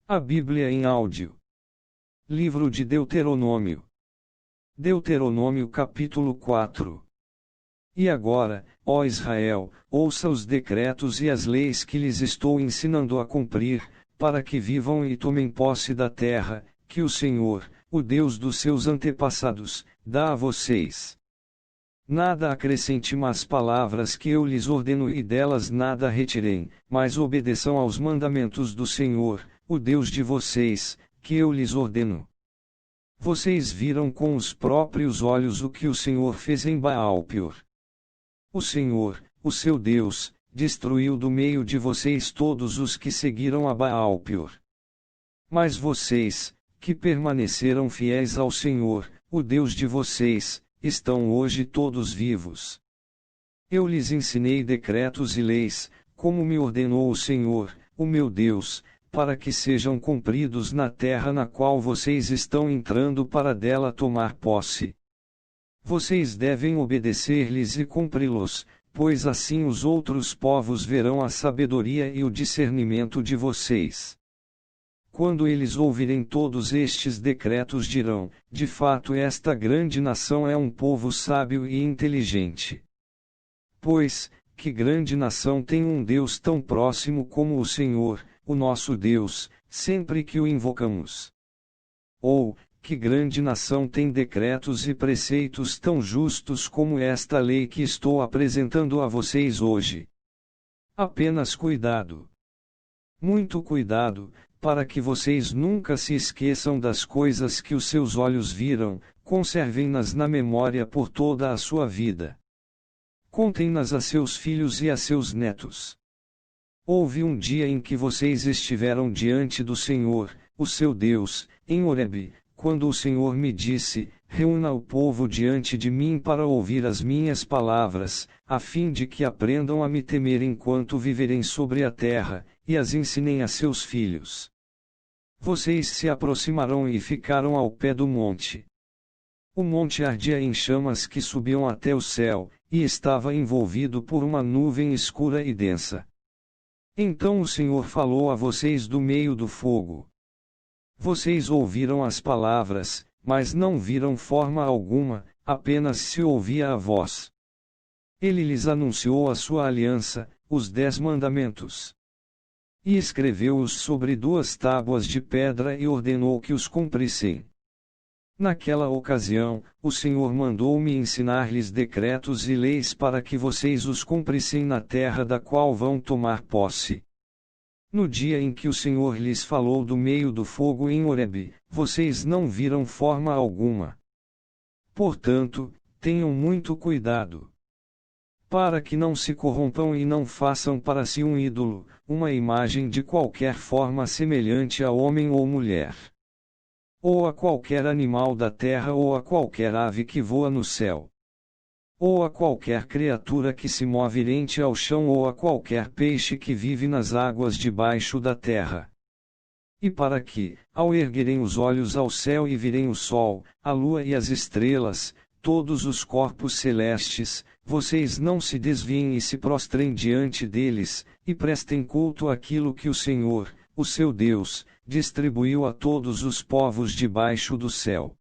A Bíblia em áudio. Livro de Deuteronômio. Deuteronômio capítulo 4. E agora, ó Israel, ouça os decretos e as leis que lhes estou ensinando a cumprir, para que vivam e tomem posse da terra, que o Senhor, o Deus dos seus antepassados, dá a vocês. Nada acrescente mais palavras que eu lhes ordeno e delas nada retirem, mas obedeçam aos mandamentos do Senhor, o Deus de vocês, que eu lhes ordeno. Vocês viram com os próprios olhos o que o Senhor fez em Baal-Peor. O Senhor, o seu Deus, destruiu do meio de vocês todos os que seguiram a Baal-Peor. Mas vocês, que permaneceram fiéis ao Senhor, o Deus de vocês, estão hoje todos vivos. Eu lhes ensinei decretos e leis, como me ordenou o Senhor, o meu Deus, para que sejam cumpridos na terra na qual vocês estão entrando para dela tomar posse. Vocês devem obedecer-lhes e cumpri-los, pois assim os outros povos verão a sabedoria e o discernimento de vocês. Quando eles ouvirem todos estes decretos dirão, de fato esta grande nação é um povo sábio e inteligente. Pois, que grande nação tem um Deus tão próximo como o Senhor, o nosso Deus, sempre que o invocamos. Ou, que grande nação tem decretos e preceitos tão justos como esta lei que estou apresentando a vocês hoje. Apenas cuidado. Muito cuidado, para que vocês nunca se esqueçam das coisas que os seus olhos viram, conservem-nas na memória por toda a sua vida. Contem-nas a seus filhos e a seus netos. Houve um dia em que vocês estiveram diante do Senhor, o seu Deus, em Horebe, quando o Senhor me disse: reúna o povo diante de mim para ouvir as minhas palavras, a fim de que aprendam a me temer enquanto viverem sobre a terra, e as ensinem a seus filhos. Vocês se aproximaram e ficaram ao pé do monte. O monte ardia em chamas que subiam até o céu, e estava envolvido por uma nuvem escura e densa. Então o Senhor falou a vocês do meio do fogo. Vocês ouviram as palavras, mas não viram forma alguma, apenas se ouvia a voz. Ele lhes anunciou a sua aliança, os 10 mandamentos. E escreveu-os sobre 2 tábuas de pedra e ordenou que os cumprissem. Naquela ocasião, o Senhor mandou-me ensinar-lhes decretos e leis para que vocês os cumprissem na terra da qual vão tomar posse. No dia em que o Senhor lhes falou do meio do fogo em Horebe, vocês não viram forma alguma. Portanto, tenham muito cuidado, para que não se corrompam e não façam para si um ídolo, uma imagem de qualquer forma semelhante a homem ou mulher, ou a qualquer animal da terra ou a qualquer ave que voa no céu, ou a qualquer criatura que se move rente ao chão ou a qualquer peixe que vive nas águas debaixo da terra. E para que, ao erguerem os olhos ao céu e virem o sol, a lua e as estrelas, todos os corpos celestes, vocês não se desviem e se prostrem diante deles, e prestem culto àquilo que o Senhor, o seu Deus, distribuiu a todos os povos debaixo do céu.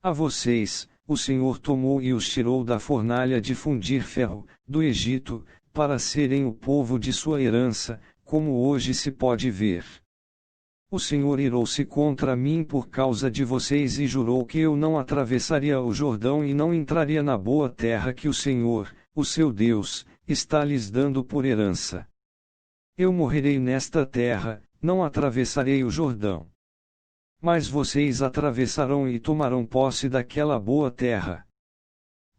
A vocês, o Senhor tomou e os tirou da fornalha de fundir ferro, do Egito, para serem o povo de sua herança, como hoje se pode ver. O Senhor irou-se contra mim por causa de vocês e jurou que eu não atravessaria o Jordão e não entraria na boa terra que o Senhor, o seu Deus, está lhes dando por herança. Eu morrerei nesta terra, não atravessarei o Jordão. Mas vocês atravessarão e tomarão posse daquela boa terra.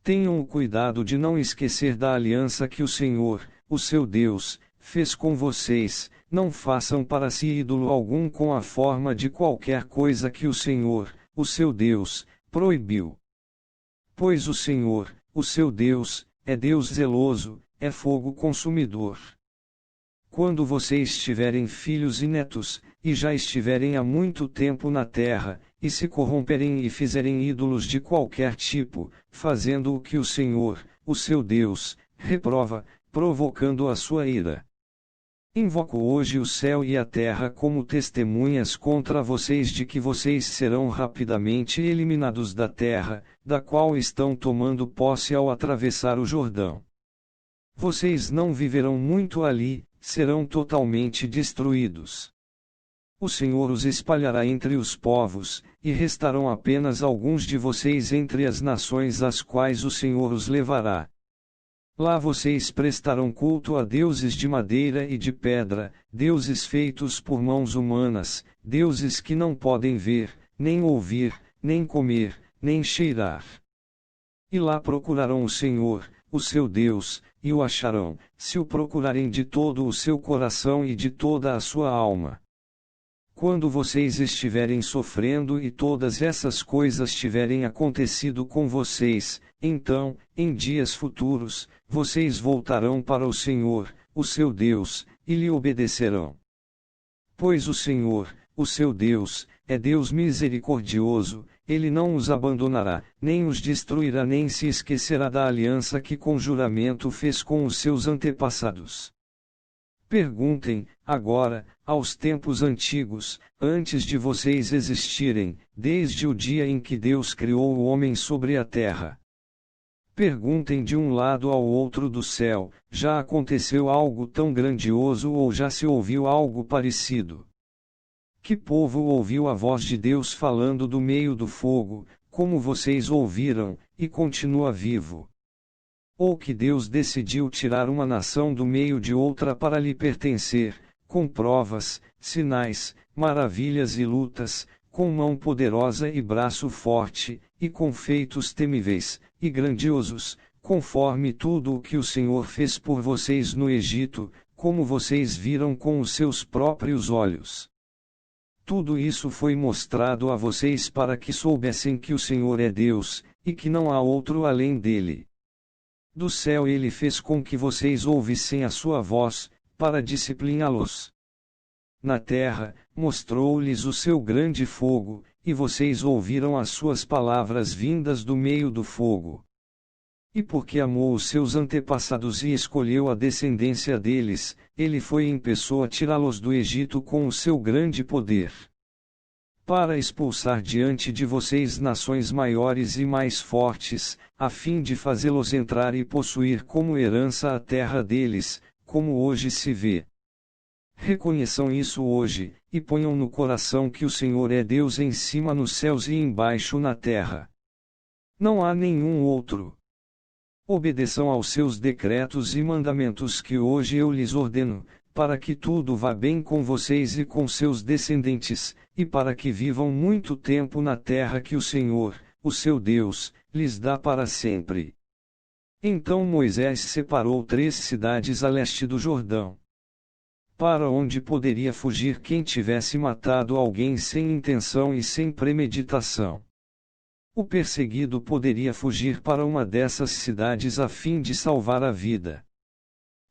Tenham o cuidado de não esquecer da aliança que o Senhor, o seu Deus, fez com vocês. Não façam para si ídolo algum com a forma de qualquer coisa que o Senhor, o seu Deus, proibiu. Pois o Senhor, o seu Deus, é Deus zeloso, é fogo consumidor. Quando vocês tiverem filhos e netos, e já estiverem há muito tempo na terra, e se corromperem e fizerem ídolos de qualquer tipo, fazendo o que o Senhor, o seu Deus, reprova, provocando a sua ira. Invoco hoje o céu e a terra como testemunhas contra vocês de que vocês serão rapidamente eliminados da terra, da qual estão tomando posse ao atravessar o Jordão. Vocês não viverão muito ali, serão totalmente destruídos. O Senhor os espalhará entre os povos, e restarão apenas alguns de vocês entre as nações às quais o Senhor os levará. Lá vocês prestarão culto a deuses de madeira e de pedra, deuses feitos por mãos humanas, deuses que não podem ver, nem ouvir, nem comer, nem cheirar. E lá procurarão o Senhor, o seu Deus, e o acharão, se o procurarem de todo o seu coração e de toda a sua alma. Quando vocês estiverem sofrendo e todas essas coisas tiverem acontecido com vocês, então, em dias futuros, vocês voltarão para o Senhor, o seu Deus, e lhe obedecerão. Pois o Senhor, o seu Deus, é Deus misericordioso, ele não os abandonará, nem os destruirá nem se esquecerá da aliança que com juramento fez com os seus antepassados. Perguntem, agora, aos tempos antigos, antes de vocês existirem, desde o dia em que Deus criou o homem sobre a terra. Perguntem de um lado ao outro do céu, já aconteceu algo tão grandioso ou já se ouviu algo parecido? Que povo ouviu a voz de Deus falando do meio do fogo, como vocês ouviram, e continua vivo? Ou que Deus decidiu tirar uma nação do meio de outra para lhe pertencer, com provas, sinais, maravilhas e lutas, com mão poderosa e braço forte, e com feitos temíveis, e grandiosos, conforme tudo o que o Senhor fez por vocês no Egito, como vocês viram com os seus próprios olhos. Tudo isso foi mostrado a vocês para que soubessem que o Senhor é Deus, e que não há outro além dele. Do céu ele fez com que vocês ouvissem a sua voz, para discipliná-los. Na terra, mostrou-lhes o seu grande fogo, e vocês ouviram as suas palavras vindas do meio do fogo. E porque amou os seus antepassados e escolheu a descendência deles, ele foi em pessoa tirá-los do Egito com o seu grande poder. Para expulsar diante de vocês nações maiores e mais fortes, a fim de fazê-los entrar e possuir como herança a terra deles, como hoje se vê. Reconheçam isso hoje, e ponham no coração que o Senhor é Deus em cima nos céus e embaixo na terra. Não há nenhum outro. Obedeçam aos seus decretos e mandamentos que hoje eu lhes ordeno, para que tudo vá bem com vocês e com seus descendentes, e para que vivam muito tempo na terra que o Senhor, o seu Deus, lhes dá para sempre. Então Moisés separou 3 cidades a leste do Jordão, para onde poderia fugir quem tivesse matado alguém sem intenção e sem premeditação. O perseguido poderia fugir para uma dessas cidades a fim de salvar a vida.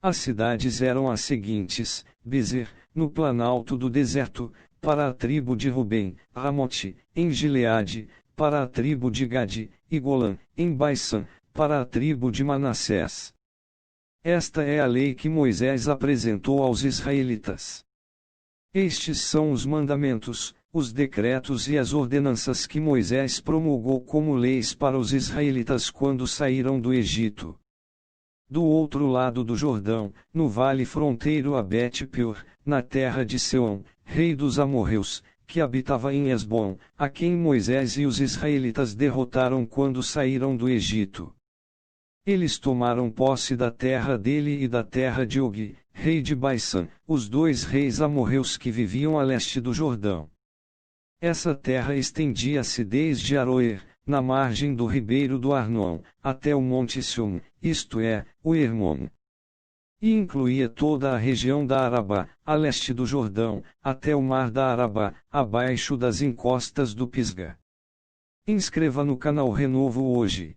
As cidades eram as seguintes: Bezer, no planalto do deserto, para a tribo de Rubem; Ramote, em Gileade, para a tribo de Gade; e Golã, em Baisã, para a tribo de Manassés. Esta é a lei que Moisés apresentou aos israelitas. Estes são os mandamentos, os decretos e as ordenanças que Moisés promulgou como leis para os israelitas quando saíram do Egito. Do outro lado do Jordão, no vale fronteiro a Bet-peor, na terra de Seom, rei dos amorreus, que habitava em Esbom, a quem Moisés e os israelitas derrotaram quando saíram do Egito. Eles tomaram posse da terra dele e da terra de Og, rei de Baisã, os 2 reis amorreus que viviam a leste do Jordão. Essa terra estendia-se desde Aroer, na margem do ribeiro do Arnon, até o Monte Siom, isto é, o Hermon. E incluía toda a região da Arabá, a leste do Jordão, até o mar da Arabá, abaixo das encostas do Pisga. Inscreva no canal Renovo hoje.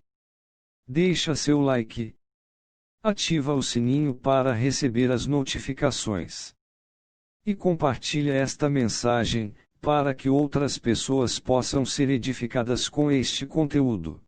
Deixa seu like. Ativa o sininho para receber as notificações. E compartilha esta mensagem, para que outras pessoas possam ser edificadas com este conteúdo.